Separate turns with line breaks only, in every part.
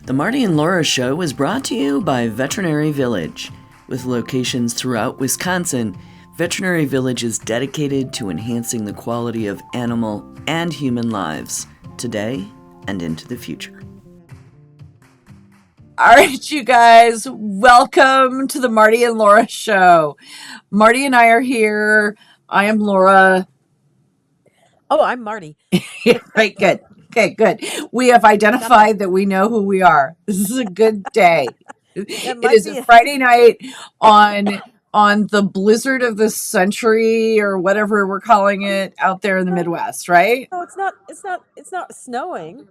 The Marty and Laura Show is brought to you by Veterinary Village. With locations throughout Wisconsin, Veterinary Village is dedicated to enhancing the quality of animal and human lives today and into the future.
All right, you guys, welcome to the Marty and Laura Show. Marty and I are here. I am Laura.
Oh, I'm Marty.
Right, good. Okay, good. We have identified that we know who we are. This is a good day. It is a Friday night on the blizzard of the century or whatever we're calling it out there in the Midwest, right?
No, it's not. It's not snowing.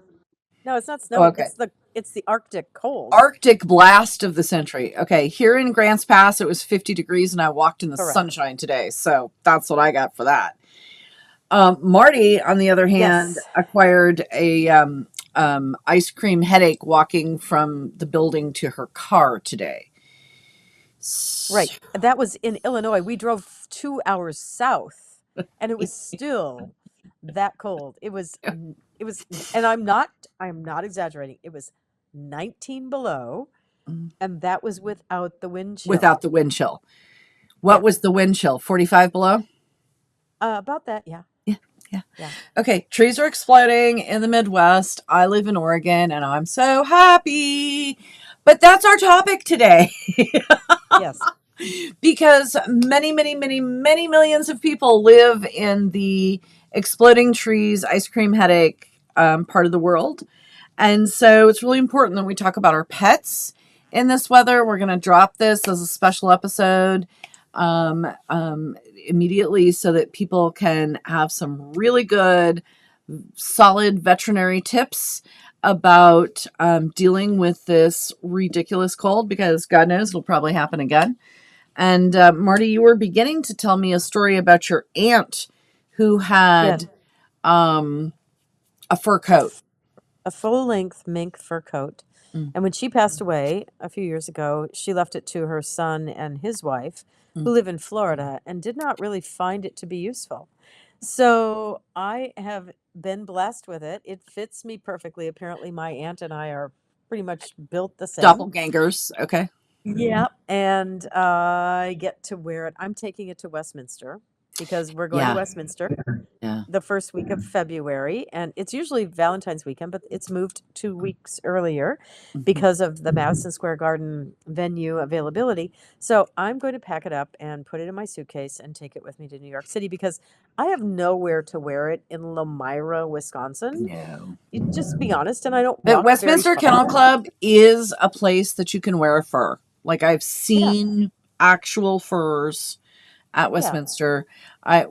No, it's not
Oh,
snowing.
okay.
It's the Arctic cold.
Arctic blast of the century. Okay, here in Grants Pass, it was 50 degrees and I walked in the
Correct.
sunshine today. So that's what I got for that. Marty, on the other hand,
Yes.
acquired a ice cream headache walking from the building to her car today.
Right. That was in Illinois. We drove 2 hours south, and it was still that cold. It was, and I'm not exaggerating. It was 19 below, and that was without the wind chill.
Without the wind chill. What was the wind chill? 45 below?
About that, yeah.
Yeah. Okay, trees are exploding in the Midwest. I live in Oregon and I'm so happy. But that's our topic today.
Yes.
Because many millions of people live in the exploding trees, ice cream headache part of the world. And so it's really important that we talk about our pets in this weather. We're going to drop this as a special episode immediately so that people can have some really good, solid veterinary tips about dealing with this ridiculous cold, because God knows it'll probably happen again. And Marty, you were beginning to tell me a story about your aunt who had a fur coat.
A full-length mink fur coat. And when she passed away a few years ago, she left it to her son and his wife, who live in Florida, and did not really find it to be useful. So I have been blessed with it. It fits me perfectly. Apparently, my aunt and I are pretty much built the same.
Doppelgangers. Okay.
Yeah. And I get to wear it. I'm taking it to Westminster because we're going to Westminster the first week of February, and it's usually Valentine's weekend, but it's moved 2 weeks earlier because of the Madison Square Garden venue availability. So I'm going to pack it up and put it in my suitcase and take it with me to New York City because I have nowhere to wear it in Lamira, Wisconsin.
No.
You just be honest, and I don't.
But Westminster Kennel Club is a place that you can wear a fur. Like I've seen actual furs at Westminster.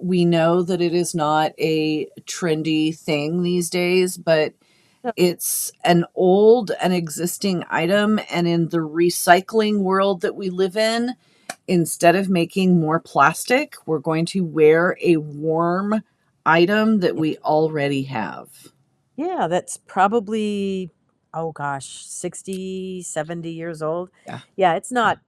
We know that it is not a trendy thing these days, but it's an old and existing item. And in the recycling world that we live in, instead of making more plastic, we're going to wear a warm item that we already have.
Yeah, that's probably, oh gosh, 60, 70 years old. Yeah, it's not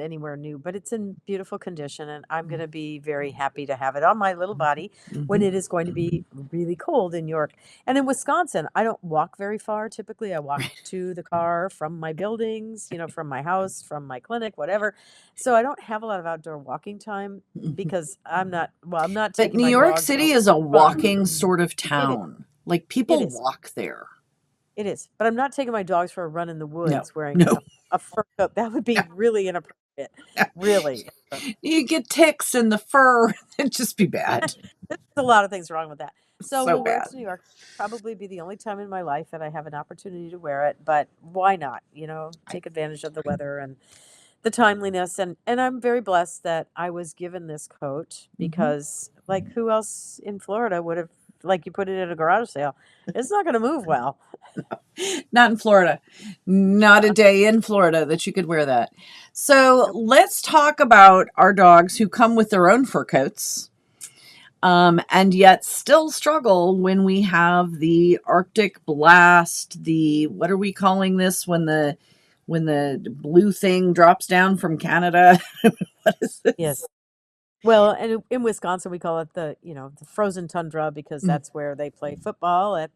anywhere new, but it's in beautiful condition, and I'm going to be very happy to have it on my little body when it is going to be really cold in New York. And in Wisconsin, I don't walk very far. Typically, I walk to the car from my buildings, from my house, from my clinic, whatever. So I don't have a lot of outdoor walking time because I'm not
But
taking
New
my
York
dog
City
for
is a
a run.
walking sort of town. Like people
It is.
walk there.
It is, but I'm not taking my dogs for a run in the woods wearing
No.
a fur coat. That would be really inappropriate. Really.
You get ticks in the fur. It'd just be bad.
There's a lot of things wrong with that. So
So
we'll wear it
bad.
to New York. Probably be the only time in my life that I have an opportunity to wear it, but why not? Take advantage of the weather and the timeliness. And I'm very blessed that I was given this coat because, like, who else in Florida would have, like, you put it at a garage sale? It's not going to move well.
Not in Florida. Not a day in Florida that you could wear that. So let's talk about our dogs who come with their own fur coats. And yet still struggle when we have the Arctic blast, what are we calling this when the blue thing drops down from Canada? What is this?
Yes. Well, and in Wisconsin, we call it the frozen tundra because that's where they play football at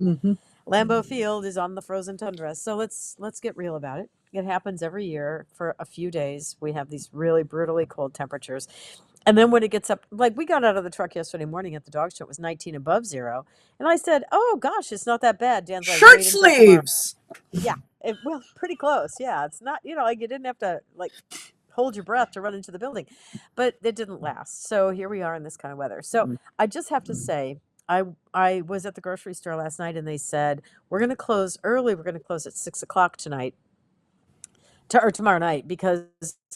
Lambeau Field is on the frozen tundra. So let's get real about it. It happens every year for a few days. We have these really brutally cold temperatures. And then when it gets up, like we got out of the truck yesterday morning at the dog show, it was 19 above zero. And I said, "Oh gosh, it's not that bad." Dan's like,
Shirt
"Wait until tomorrow."
sleeves.
Yeah, well, pretty close. Yeah, it's not, like you didn't have to like hold your breath to run into the building, but it didn't last. So here we are in this kind of weather. So I just have to say, I was at the grocery store last night and they said we're going to close early. We're going to close at 6 o'clock tonight. Or tomorrow night because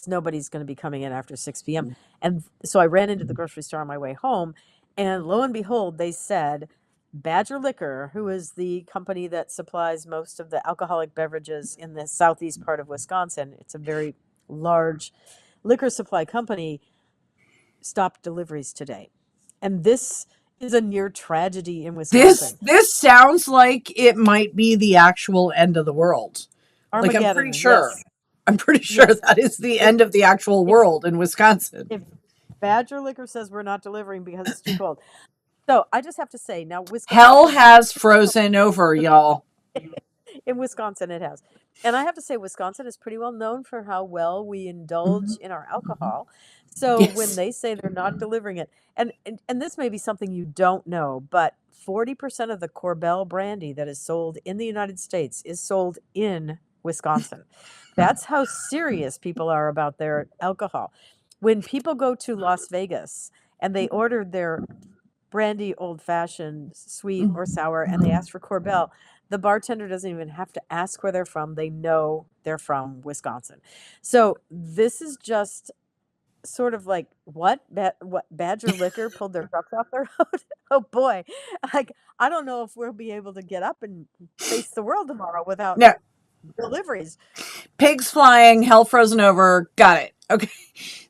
nobody's going to be coming in after 6 p.m. And so I ran into the grocery store on my way home, and lo and behold, they said Badger Liquor, who is the company that supplies most of the alcoholic beverages in the southeast part of Wisconsin, it's a very large liquor supply company, stopped deliveries today. And this is a near tragedy in Wisconsin.
This sounds like it might be the actual end of the world. Like
Armageddon, yes.
I'm pretty sure
Yes.
that is the end of the actual world in Wisconsin.
If Badger Liquor says we're not delivering because it's too cold. So I just have to say now, Wisconsin.
Hell has frozen over, y'all.
In Wisconsin, it has. And I have to say, Wisconsin is pretty well known for how well we indulge in our alcohol. So when they say they're not delivering it, and this may be something you don't know, but 40% of the Corbel brandy that is sold in the United States is sold in Wisconsin. That's how serious people are about their alcohol. When people go to Las Vegas and they order their brandy old fashioned, sweet or sour, and they ask for Corbel, the bartender doesn't even have to ask where they're from. They know they're from Wisconsin. So this is just sort of like what Badger Liquor pulled their trucks off the road. Oh boy, like I don't know if we'll be able to get up and face the world tomorrow without deliveries.
Pigs flying, hell frozen over. Got it. Okay.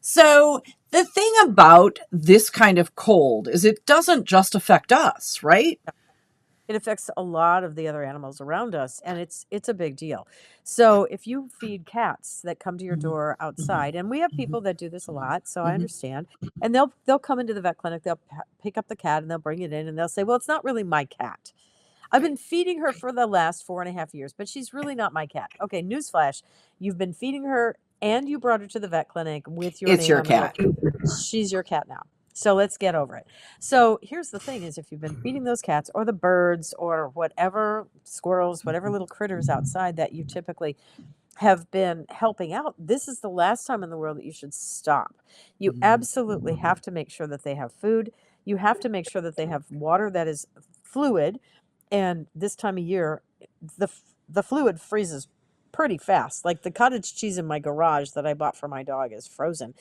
So the thing about this kind of cold is it doesn't just affect us, right?
It affects a lot of the other animals around us, and it's a big deal. So if you feed cats that come to your door outside, and we have people that do this a lot, so I understand, and they'll come into the vet clinic, they'll pick up the cat and they'll bring it in, and they'll say, "Well, it's not really my cat. I've been feeding her for the last 4.5 years, but she's really not my cat." Okay, newsflash: you've been feeding her, and you brought her to the vet clinic with your
It's
name
your
on the
cat.
record. She's your cat now. So let's get over it. So here's the thing is if you've been feeding those cats or the birds or whatever, squirrels, whatever little critters outside that you typically have been helping out, this is the last time in the world that you should stop. You absolutely have to make sure that they have food. You have to make sure that they have water that is fluid. And this time of year, the fluid freezes pretty fast. Like the cottage cheese in my garage that I bought for my dog is frozen.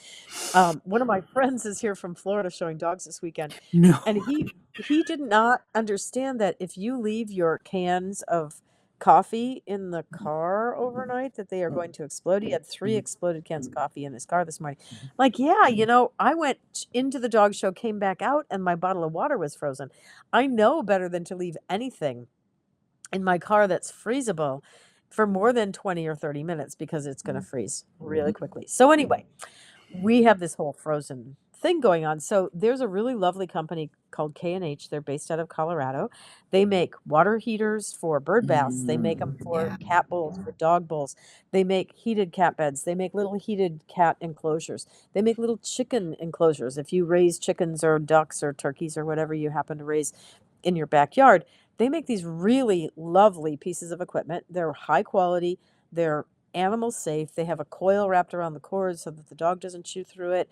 One of my friends is here from Florida showing dogs this weekend,
No.
and he did not understand that if you leave your cans of coffee in the car overnight, that they are going to explode. He had 3 exploded cans of coffee in his car this morning. Like, yeah, I went into the dog show, came back out, and my bottle of water was frozen. I know better than to leave anything in my car that's freezable for more than 20 or 30 minutes because it's going to freeze really quickly. So anyway, we have this whole frozen thing going on. So there's a really lovely company called K&H. They're based out of Colorado. They make water heaters for bird baths. They make them for cat bowls, for dog bowls. They make heated cat beds. They make little heated cat enclosures. They make little chicken enclosures. If you raise chickens or ducks or turkeys or whatever you happen to raise in your backyard, they make these really lovely pieces of equipment. They're high quality. They're animal safe. They have a coil wrapped around the cord so that the dog doesn't chew through it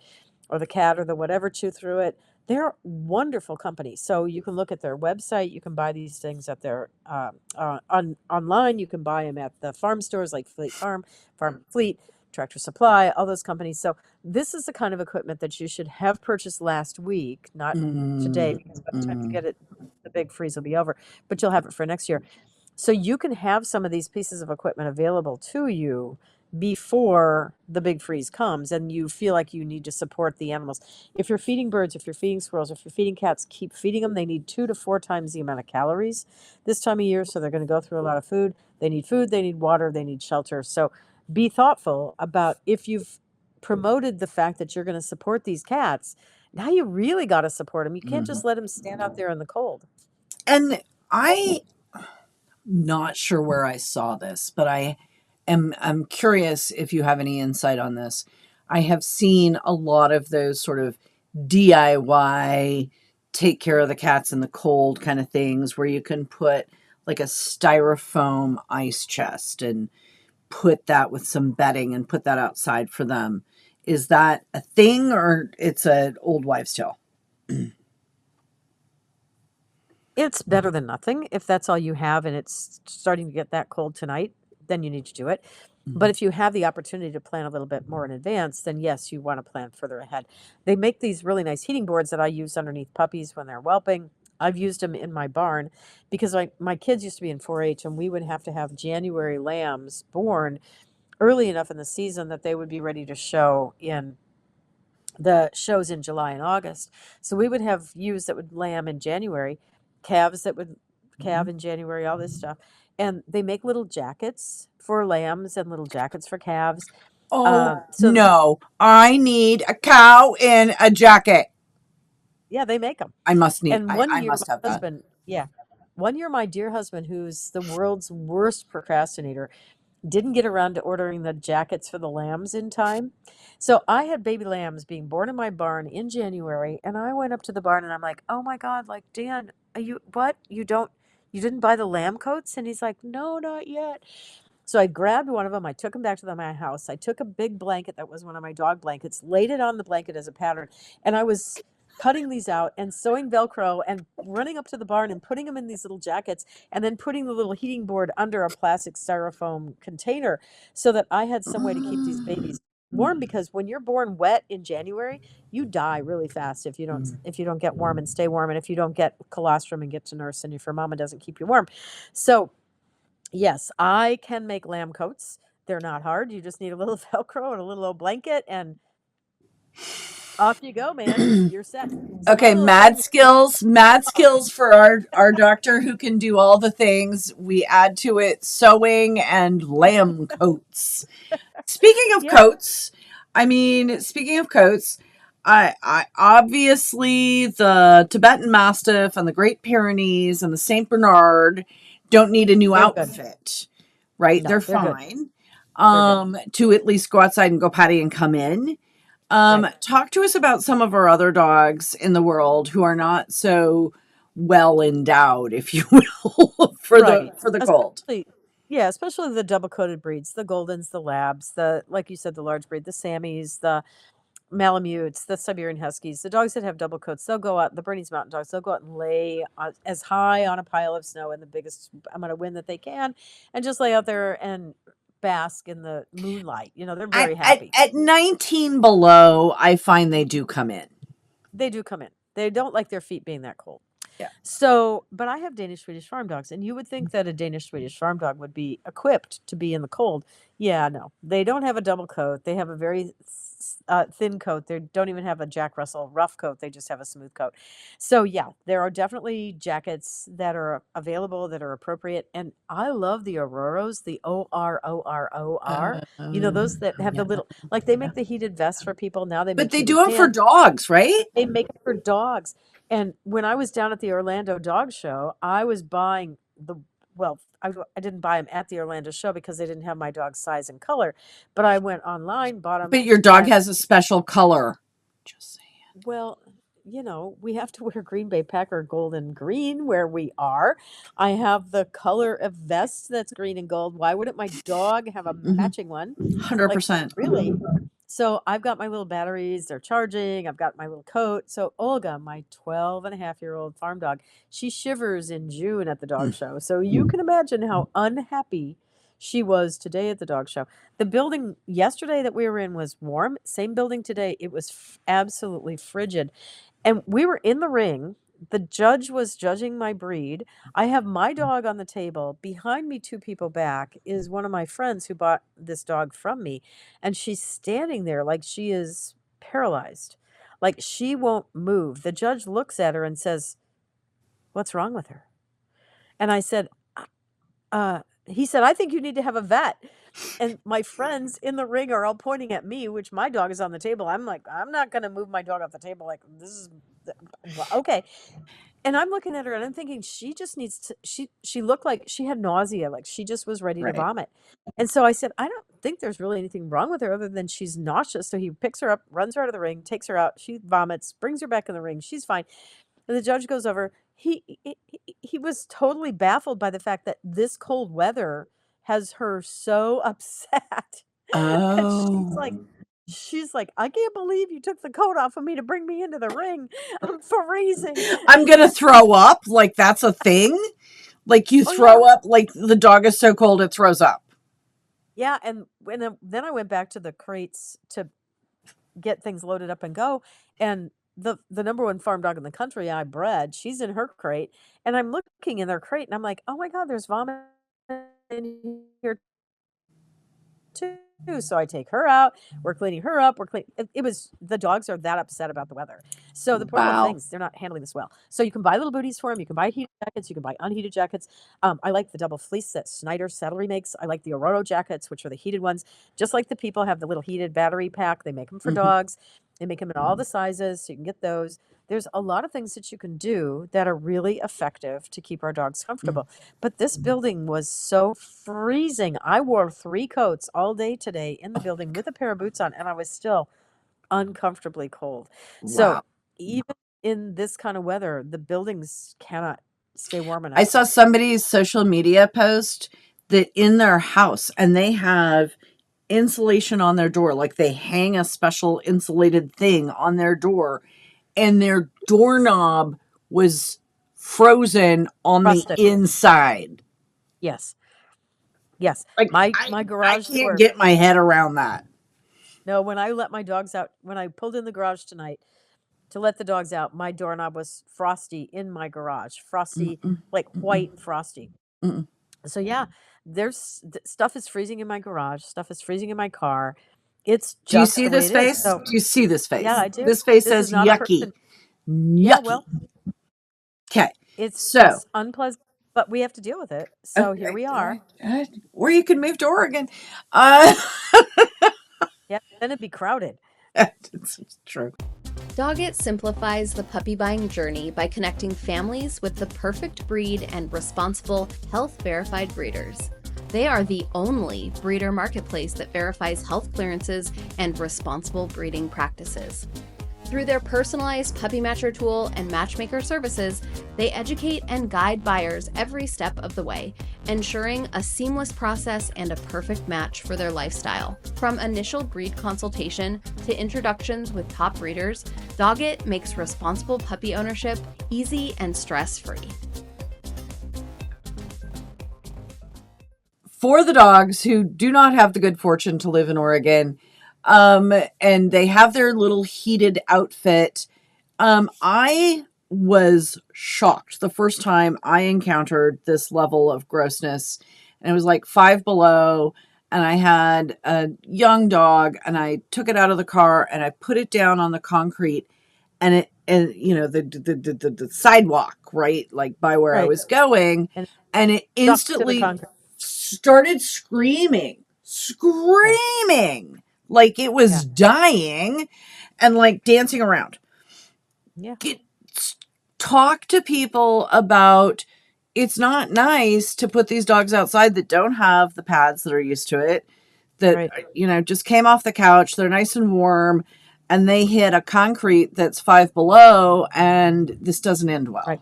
or the cat or the whatever chew through it. They're wonderful company. So you can look at their website. You can buy these things at their online. You can buy them at the farm stores like Fleet Farm, Farm Fleet, Tractor Supply, all those companies. So this is the kind of equipment that you should have purchased last week, not today, because by the time you get it, the big freeze will be over, but you'll have it for next year. So you can have some of these pieces of equipment available to you before the big freeze comes and you feel like you need to support the animals. If you're feeding birds, if you're feeding squirrels, if you're feeding cats, keep feeding them. They need 2 to 4 times the amount of calories this time of year, so they're going to go through a lot of food. They need water, they need shelter. So be thoughtful about if you've promoted the fact that you're going to support these cats, now you really got to support them. You can't just let them stand out there in the cold.
And not sure where I saw this, but I'm curious if you have any insight on this. I have seen a lot of those sort of DIY take care of the cats in the cold kind of things where you can put like a styrofoam ice chest and put that with some bedding and put that outside for them. Is that a thing or it's an old wives' tale?
It's better than nothing. If that's all you have and it's starting to get that cold tonight, then you need to do it. But if you have the opportunity to plan a little bit more in advance, then yes, you want to plan further ahead. They make these really nice heating boards that I use underneath puppies when they're whelping. I've used them in my barn because my kids used to be in 4-H and we would have to have January lambs born early enough in the season that they would be ready to show in the shows in July and August. So we would have ewes that would lamb in January, calves that would calve in January, all this stuff. And they make little jackets for lambs and little jackets for calves.
Oh,
So
no. I need a cow in a jacket.
yeah, they make them.
I must need,
And one
I
year,
must have
my
that.
husband, yeah, one year, my dear husband, who's the world's worst procrastinator, didn't get around to ordering the jackets for the lambs in time. So I had baby lambs being born in my barn in January, and I went up to the barn and I'm like, "Oh my God, like Dan, are you what? You didn't buy the lamb coats?" And he's like, "No, not yet." So I grabbed one of them. I took him back to my house. I took a big blanket that was one of my dog blankets, laid it on the blanket as a pattern, and I was cutting these out and sewing Velcro and running up to the barn and putting them in these little jackets and then putting the little heating board under a plastic styrofoam container so that I had some way to keep these babies warm, because when you're born wet in January, you die really fast if you don't get warm and stay warm, and if you don't get colostrum and get to nurse, and if your mama doesn't keep you warm. So yes, I can make lamb coats. They're not hard. You just need a little Velcro and a little old blanket, and off you go, man. You're set. So my
Okay,
little thing,
mad skills for our doctor who can do all the things. We add to it sewing and lamb coats. Speaking of
yeah,
coats, speaking of coats, I obviously the Tibetan Mastiff and the Great Pyrenees and the Saint Bernard don't need a new
they're good.
outfit, right? They're
No, they're good.
fine.
They're good.
To at least go outside and go patty and come in.
Right.
Talk to us about some of our other dogs in the world who are not so well endowed, if you will,
Right.
for the cold.
Especially, yeah, especially the double coated breeds, the Goldens, the Labs, the, like you said, the large breed, the Sammies, the Malamutes, the Siberian Huskies, the dogs that have double coats, they'll go out, the Bernese Mountain Dogs, they'll go out and lay as high on a pile of snow in the biggest amount of wind that they can and just lay out there and bask in the moonlight. They're very happy.
At 19 below, I find they do come in.
They do come in. They don't like their feet being that cold.
Yeah.
So, but I have Danish Swedish farm dogs, and you would think that a Danish Swedish farm dog would be equipped to be in the cold. Yeah, no, they don't have a double coat. They have a very thin coat. They don't even have a Jack Russell rough coat. They just have a smooth coat. So, yeah, there are definitely jackets that are available that are appropriate. And I love the Auroros, the OROROR. Those that have the little, like they make the heated vests for people. Now they
But
make
they do
heated
them for
pants.
dogs, right?
They make it for dogs. And when I was down at the Orlando Dog Show, I was buying I didn't buy them at the Orlando show because they didn't have my dog's size and color, but I went online, bought them,
But your dog
and
has a special color. Just saying.
well, we have to wear Green Bay Packer gold and green where we are. I have the color of vest that's green and gold. Why wouldn't my dog have a matching one? Like,
100%.
really? So I've got my little batteries, they're charging. I've got my little coat. So Olga, my 12-and-a-half-year-old farm dog, she shivers in June at the dog show. So you can imagine how unhappy she was today at the dog show. The building yesterday that we were in was warm. Same building today. It was absolutely frigid. And we were in the ring. The judge was judging my breed. I have my dog on the table. Behind me, two people back, is one of my friends who bought this dog from me. And she's standing there like she is paralyzed, like she won't move. The judge looks at her and says, "What's wrong with her?" And I said, he said, "I think you need to have a vet." And my friends in the ring are all pointing at me, which my dog is on the table. I'm like, I'm not going to move my dog off the table. Like, this is okay. And I'm looking at her and I'm thinking she just needs to, she looked like she had nausea, like she just was ready to
Right.
vomit. And so I said, I don't think there's really anything wrong with her other than she's nauseous. So he picks her up, runs her out of the ring, takes her out, she vomits, brings her back in the ring, she's fine. And the judge goes over. He was totally baffled by the fact that this cold weather has her so upset. And
Oh,
she's like, I can't believe you took the coat off of me to bring me into the ring. I'm freezing.
I'm gonna throw up. Like that's a thing. Like you
Oh yeah.
throw up. Like the dog is so cold it throws up.
Yeah, and then I went back to the crates to get things loaded up and go, and the number one farm dog in the country I bred, she's in her crate, and I'm looking in their crate, and I'm like, "Oh my god, there's vomit in here too." So I take her out, we're cleaning her up, it was the dogs are that upset about the weather. So the poor little
Wow.
things, they're not handling this well. So you can buy little booties for them, you can buy heated jackets, you can buy unheated jackets. I like the double fleece that Snyder Saddlery makes. I like the Aurora jackets, which are the heated ones. Just like the people have the little heated battery pack, they make them for
Mhm.
dogs. They make them in all the sizes, so you can get those. There's a lot of things that you can do that are really effective to keep our dogs comfortable. But this building was so freezing. I wore 3 coats all day today in the building with a pair of boots on, and I was still uncomfortably cold.
Wow.
So even in this kind of weather, the buildings cannot stay warm
I
enough.
saw somebody's social media post that in their house, and they have insulation on their door, like they hang a special insulated thing on their door, and their doorknob was frozen on the
Frosted.
inside.
Yes. Yes.
Like
My
I
garage
can't
door.
get my head around that.
No, when I let my dogs out, when I pulled in the garage tonight to let the dogs out, my doorknob was frosty in my garage. Frosty,
Mm-mm,
like
mm-mm,
white frosty.
mm-mm.
So yeah, stuff is freezing in my garage, stuff is freezing in my car. It's
Do you
just
see
the way
this
it is.
face?
So
Do you see this
yeah,
face?
I do.
This face
This is
says
not a
yucky.
person. Yeah,
Yucky.
well,
Okay.
it's
So,
unpleasant, but we have to deal with it. So here
okay,
we are.
or you can move to Oregon. Uh,
Yeah, then it'd be crowded.
it's true.
Doggett simplifies the puppy buying journey by connecting families with the perfect breed and responsible, health-verified breeders. They are the only breeder marketplace that verifies health clearances and responsible breeding practices. Through their personalized puppy matcher tool and matchmaker services, they educate and guide buyers every step of the way, ensuring a seamless process and a perfect match for their lifestyle. From initial breed consultation to introductions with top breeders, Doggett makes responsible puppy ownership easy and stress-free.
For the dogs who do not have the good fortune to live in Oregon, and they have their little heated outfit, I was shocked the first time I encountered this level of grossness. And it was like 5 below, and I had a young dog, and I took it out of the car and I put it down on the concrete, and you know, the sidewalk, right? Like by where I
Right.
was going,
And
and it
stuck to the
instantly
concrete.
started
Yeah.
screaming like it was
Yeah.
dying and like dancing around.
Yeah.
Get, talk to people about it's not nice to put these dogs outside that don't have the pads that are used to it, that
Right.
you know, just came off the couch, they're nice and warm, and they hit a concrete that's 5 below, and this doesn't end well.
Right.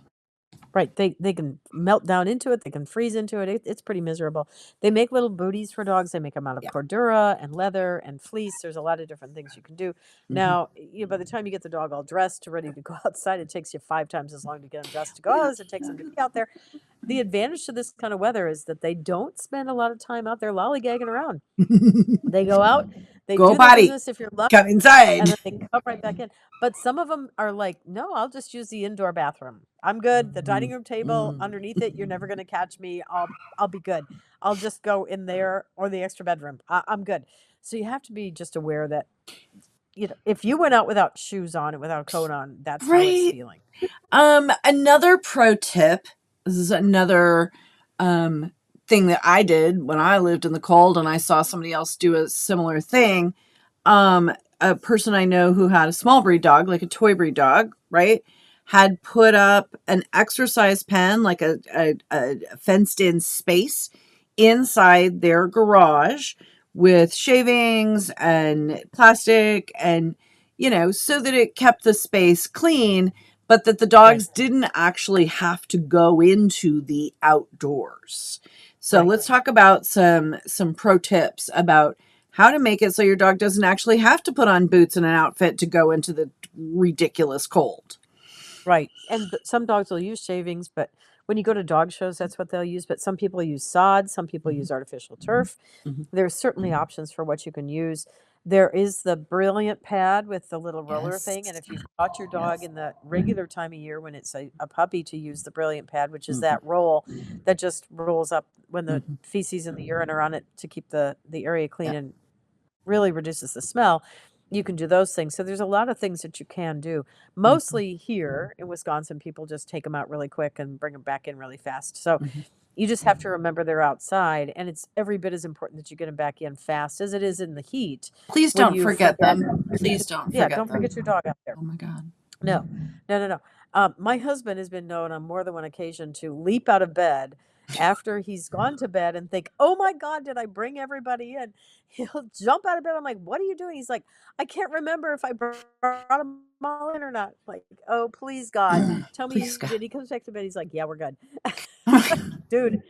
Right. They can melt down into it. They can freeze into it. It's pretty miserable. They make little booties for dogs. They make them out of
Yeah.
cordura and leather and fleece. There's a lot of different things you can do. Now, by the time you get the dog all dressed, ready to go outside, it takes you 5 times as long to get them dressed to go out as it takes them to be out there. The advantage to this kind of weather is that they don't spend a lot of time out there lollygagging around. They go out, they
Go
do their
potty,
business if you're lucky,
come inside.
and then they come right back in. But some of them are like, no, I'll just use the indoor bathroom. I'm good. The dining room table underneath it, you're never going to catch me. I'll be good. I'll just go in there or the extra bedroom. I'm good. So you have to be just aware that, you know, if you went out without shoes on and without a coat on, that's how it's
Right.
feeling.
Another pro tip. This is another thing that I did when I lived in the cold, and I saw somebody else do a similar thing. A person I know who had a small breed dog, like a toy breed dog, right, had put up an exercise pen, like a fenced in space inside their garage with shavings and plastic and, so that it kept the space clean, but that the dogs didn't actually have to go into the outdoors. So let's talk about some pro tips about how to make it so your dog doesn't actually have to put on boots and an outfit to go into the ridiculous cold.
Right. And some dogs will use shavings, but when you go to dog shows, that's what they'll use. But some people use sod, some people use artificial turf. There's certainly options for what you can use. There is the Brilliant pad with the little roller thing. And if you've got your dog in the regular time of year when it's a puppy, to use the Brilliant pad, which is that roll that just rolls up when the feces and the urine are on it to keep the area clean and really reduces the smell. You can do those things. So there's a lot of things that you can do. Mostly here in Wisconsin, people just take them out really quick and bring them back in really fast. So you just have to remember they're outside, and it's every bit as important that you get them back in fast as it is in the heat.
Please
when
don't
you
forget them. Please don't
Yeah,
forget
don't
them.
forget your dog out there.
Oh my God.
No, no, no, no. My husband has been known on more than one occasion to leap out of bed after he's gone to bed and think, "Oh my God, did I bring everybody in?" He'll jump out of bed. I'm like, "What are you doing?" He's like, "I can't remember if I brought them all in or not." Like, "Oh, please God, tell me
Please,
you
God.
did." He comes back to bed. He's like, "Yeah, we're good." Dude,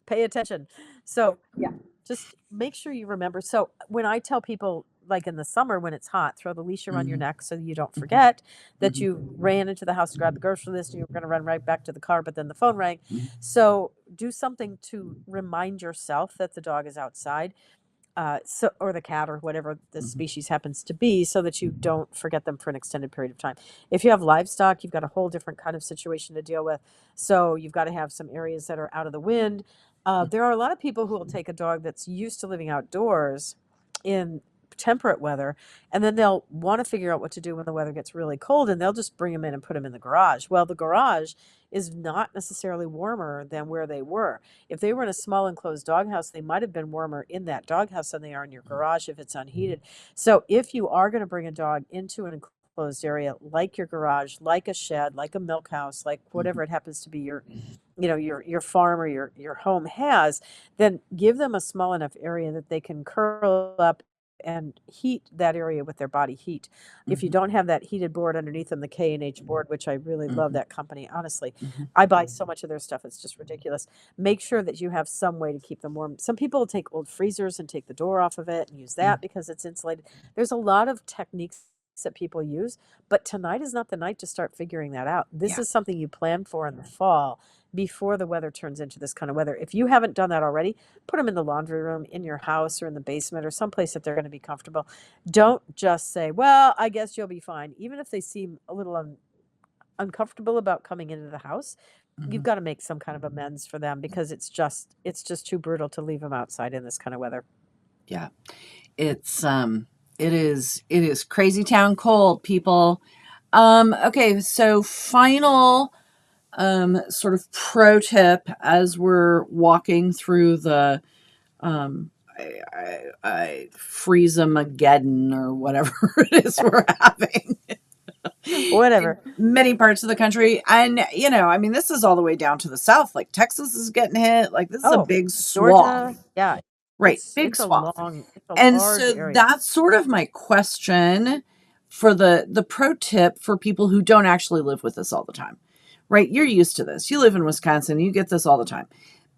pay attention. So yeah, just make sure you remember. So when I tell people, like in the summer when it's hot, throw the leash around your neck so you don't forget that you ran into the house to grab the grocery list and you were going to run right back to the car, but then the phone rang. So do something to remind yourself that the dog is outside. Or the cat or whatever the species happens to be, so that you don't forget them for an extended period of time. If you have livestock, you've got a whole different kind of situation to deal with. So you've got to have some areas that are out of the wind. There are a lot of people who will take a dog that's used to living outdoors in temperate weather, and then they'll want to figure out what to do when the weather gets really cold, and they'll just bring them in and put them in the garage. Well, the garage is not necessarily warmer than where they were. If they were in a small enclosed doghouse, they might have been warmer in that doghouse than they are in your garage if it's unheated. So if you are going to bring a dog into an enclosed area like your garage, like a shed, like a milk house, like whatever it happens to be your farm or your home has, then give them a small enough area that they can curl up and heat that area with their body heat. If you don't have that heated board underneath them, the K&H board, which I really love that company, honestly. I buy so much of their stuff, it's just ridiculous. Make sure that you have some way to keep them warm. Some people will take old freezers and take the door off of it and use that because it's insulated. There's a lot of techniques that people use, but tonight is not the night to start figuring that out. This is something you plan for in the fall before the weather turns into this kind of weather. If you haven't done that already, put them in the laundry room, in your house, or in the basement, or someplace that they're going to be comfortable. Don't just say, "Well, I guess you'll be fine." Even if they seem a little uncomfortable about coming into the house, you've got to make some kind of amends for them, because it's just too brutal to leave them outside in this kind of weather.
Yeah. It is crazy town cold, people. Okay, so final sort of pro tip as we're walking through the Freezemagedon or whatever it is we're having.
Whatever.
In many parts of the country. And, I mean, this is all the way down to the south. Like Texas is getting hit. Like this is a big swath.
Georgia, yeah.
Right.
It's
Big
a
swath.
large
So
area.
that's sort of my question for the pro tip for people who don't actually live with this all the time. Right? You're used to this. You live in Wisconsin. You get this all the time.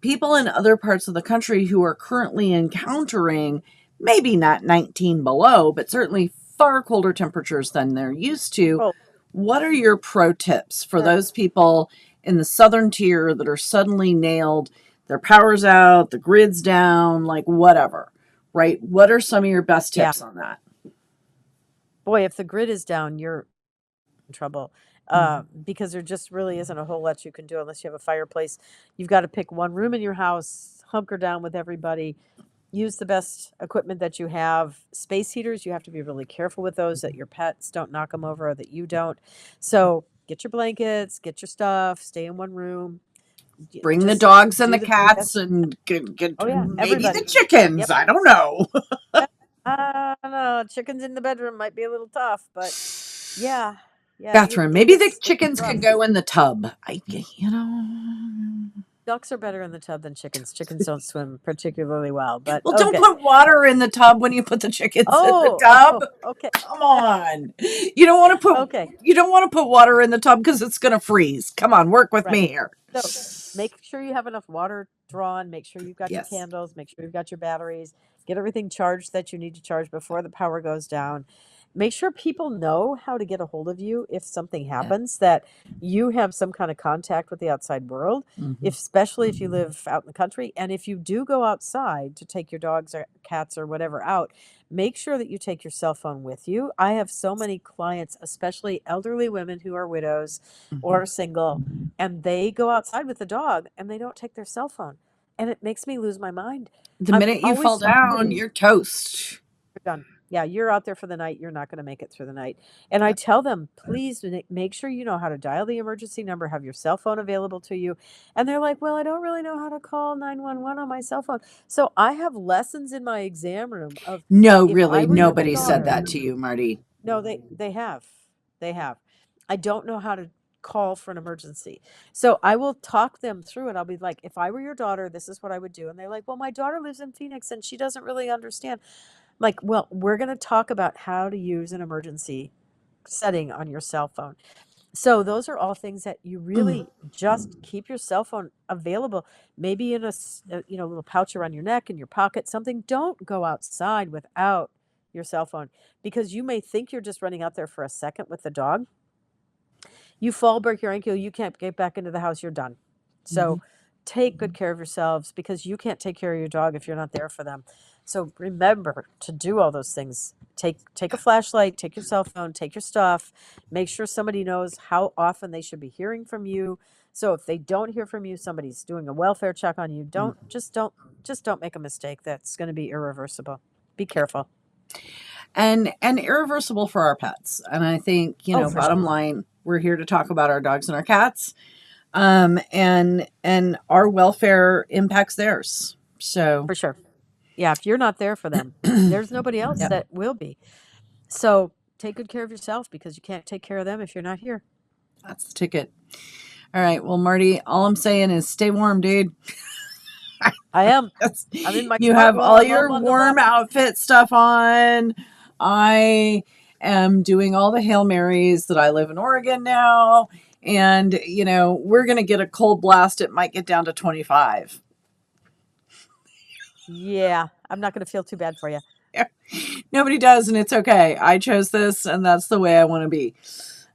People in other parts of the country who are currently encountering maybe not 19 below, but certainly far colder temperatures than they're used to.
Oh.
What are your pro tips for those people in the southern tier that are suddenly nailed? Their power's out, the grid's down, like whatever, right? What are some of your best tips on that?
Boy, if the grid is down, you're in trouble. Because there just really isn't a whole lot you can do unless you have a fireplace. You've got to pick one room in your house, hunker down with everybody, use the best equipment that you have. Space heaters, you have to be really careful with those, that your pets don't knock them over or that you don't. So get your blankets, get your stuff, stay in one room.
Bring the
Just
dogs and
do
the
the
cats
best.
and get
Oh, yeah,
maybe
everybody.
the chickens.
Yep.
I don't know.
I don't know. Chickens in the bedroom might be a little tough, but yeah. Yeah,
Bathroom. Maybe the
it's
chickens
rough.
could go in the tub. You know.
Ducks are better in the tub than chickens. Chickens don't swim particularly well, but
Well, don't
okay.
put water in the tub when you put the chickens in the
Oh,
tub.
okay.
Come on. You don't want to put
Okay.
water in the tub because it's going to freeze. Come on, work with
Right.
me here.
So make sure you have enough water drawn. Make sure you've got your
Yes.
candles. Make sure you've got your batteries. Get everything charged that you need to charge before the power goes down. Make sure people know how to get a hold of you if something happens, that you have some kind of contact with the outside world, especially if you live out in the country. And if you do go outside to take your dogs or cats or whatever out, make sure that you take your cell phone with you. I have so many clients, especially elderly women who are widows or single, and they go outside with the dog and they don't take their cell phone. And it makes me lose my mind.
The
I'm
minute you fall
always
down, you're toast.
You're done. Yeah, you're out there for the night. You're not going to make it through the night. And I tell them, please make sure you know how to dial the emergency number, have your cell phone available to you. And they're like, well, I don't really know how to call 911 on my cell phone. So I have lessons in my exam room of
No,
if I
really,
were your
nobody said
daughter.
that to you, Marty.
No, they have. They have. I don't know how to call for an emergency. So I will talk them through it. I'll be like, if I were your daughter, this is what I would do. And they're like, well, my daughter lives in Phoenix and she doesn't really understand. Like, well, we're going to talk about how to use an emergency setting on your cell phone. So those are all things that you really just keep your cell phone available, maybe in a little pouch around your neck, in your pocket, something. Don't go outside without your cell phone, because you may think you're just running out there for a second with the dog. You fall, break your ankle, you can't get back into the house, you're done. So take good care of yourselves, because you can't take care of your dog if you're not there for them. So remember to do all those things. Take a flashlight, take your cell phone, take your stuff, make sure somebody knows how often they should be hearing from you. So if they don't hear from you, somebody's doing a welfare check on you. Don't make a mistake that's going to be irreversible. Be careful.
And irreversible for our pets. And I think, bottom line, we're here to talk about our dogs and our cats. And our welfare impacts theirs. So
for sure. Yeah, if you're not there for them, there's nobody else that will be. So take good care of yourself, because you can't take care of them if you're not here.
That's the ticket. All right. Well, Marty, all I'm saying is stay warm, dude.
I am. I'm in my
You have all your warm outfit stuff on. I am doing all the Hail Marys that I live in Oregon now. And, we're going to get a cold blast. It might get down to 25.
Yeah, I'm not going to feel too bad for you.
Yeah. Nobody does, and it's okay. I chose this, and that's the way I want to be.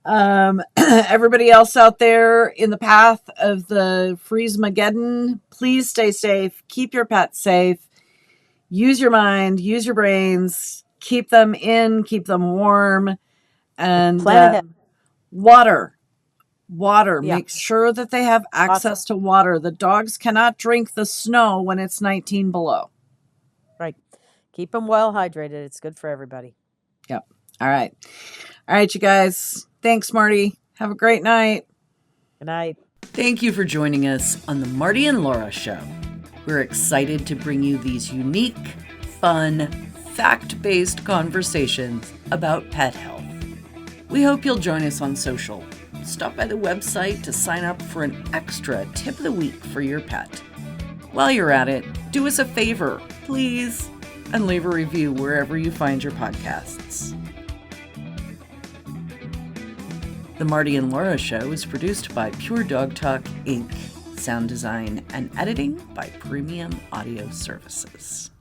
Everybody else out there in the path of the Freezemagedon, please stay safe. Keep your pets safe. Use your mind. Use your brains. Keep them in. Keep them warm. And
plan ahead.
Water.
Yeah.
Make sure that they have access to water. The dogs cannot drink the snow when it's 19 below.
Right. Keep them well hydrated. It's good for everybody.
Yep. All right, you guys. Thanks, Marty. Have a great night.
Good night.
Thank you for joining us on the Marty and Laura Show. We're excited to bring you these unique, fun, fact-based conversations about pet health. We hope you'll join us on social. Stop by the website to sign up for an extra tip of the week for your pet. While you're at it, do us a favor, please, and leave a review wherever you find your podcasts. The Marty and Laura Show is produced by Pure Dog Talk, Inc., sound design and editing by Premium Audio Services.